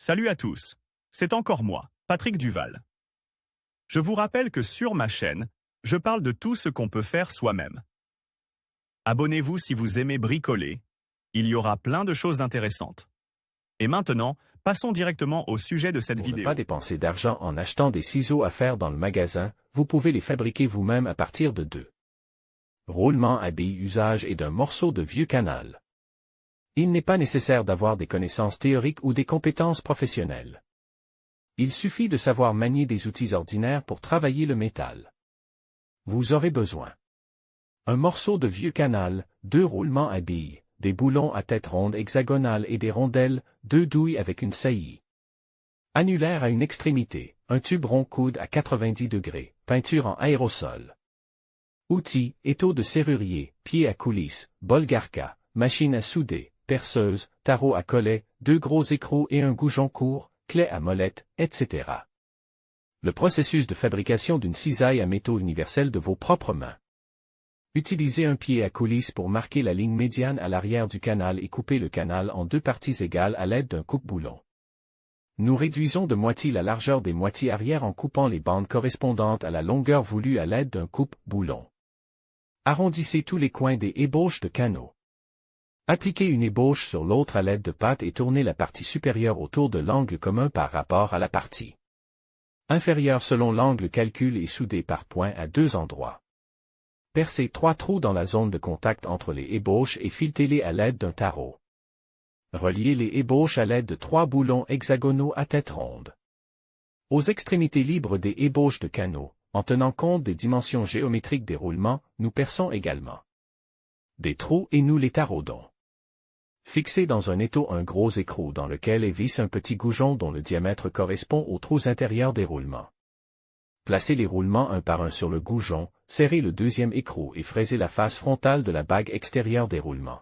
Salut à tous, c'est encore moi, Patrick Duval. Je vous rappelle que sur ma chaîne, je parle de tout ce qu'on peut faire soi-même. Abonnez-vous si vous aimez bricoler, il y aura plein de choses intéressantes. Et maintenant, passons directement au sujet de cette vidéo. Pour ne pas dépenser d'argent en achetant des ciseaux à faire dans le magasin, vous pouvez les fabriquer vous-même à partir de 2 roulements à billes usage et d'un morceau de vieux canal. Il n'est pas nécessaire d'avoir des connaissances théoriques ou des compétences professionnelles. Il suffit de savoir manier des outils ordinaires pour travailler le métal. Vous aurez besoin un morceau de vieux canal, 2 roulements à billes, des boulons à tête ronde hexagonale et des rondelles, 2 douilles avec une saillie annulaire à une extrémité, un tube rond coude à 90 degrés, peinture en aérosol. Outils, étau de serrurier, pied à coulisse, bolgarka, machine à souder, perceuse, tarot à collet, 2 gros écrous et un goujon court, clé à molette, etc. Le processus de fabrication d'une cisaille à métaux universelle de vos propres mains. Utilisez un pied à coulisse pour marquer la ligne médiane à l'arrière du canal et couper le canal en 2 parties égales à l'aide d'un coupe-boulon. Nous réduisons de moitié la largeur des moitiés arrière en coupant les bandes correspondantes à la longueur voulue à l'aide d'un coupe-boulon. Arrondissez tous les coins des ébauches de canaux. Appliquez une ébauche sur l'autre à l'aide de pâte et tournez la partie supérieure autour de l'angle commun par rapport à la partie inférieure selon l'angle calculé et soudez par points à 2 endroits. Percez 3 trous dans la zone de contact entre les ébauches et filetez-les à l'aide d'un tarot. Reliez les ébauches à l'aide de 3 boulons hexagonaux à tête ronde. Aux extrémités libres des ébauches de canaux, en tenant compte des dimensions géométriques des roulements, nous perçons également des trous et nous les taraudons. Fixez dans un étau un gros écrou dans lequel est visse un petit goujon dont le diamètre correspond aux trous intérieurs des roulements. Placez les roulements un par un sur le goujon, serrez le deuxième écrou et fraisez la face frontale de la bague extérieure des roulements,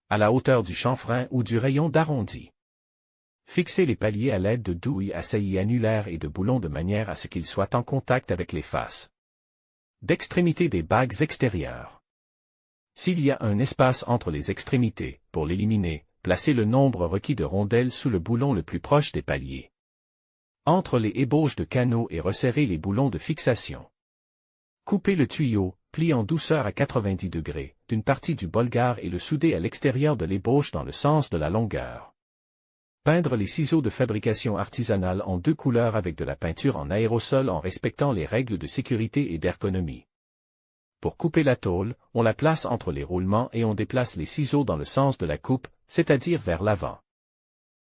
à la hauteur du chanfrein ou du rayon d'arrondi. Fixez les paliers à l'aide de douilles à saillie annulaire et de boulons de manière à ce qu'ils soient en contact avec les faces d'extrémité des bagues extérieures. S'il y a un espace entre les extrémités, pour l'éliminer, placez le nombre requis de rondelles sous le boulon le plus proche des paliers entre les ébauches de canaux et resserrez les boulons de fixation. Coupez le tuyau, plié en douceur à 90 degrés, d'une partie du bolgar et le soudez à l'extérieur de l'ébauche dans le sens de la longueur. Peindre les ciseaux de fabrication artisanale en 2 couleurs avec de la peinture en aérosol en respectant les règles de sécurité et d'ergonomie. Pour couper la tôle, on la place entre les roulements et on déplace les ciseaux dans le sens de la coupe, c'est-à-dire vers l'avant.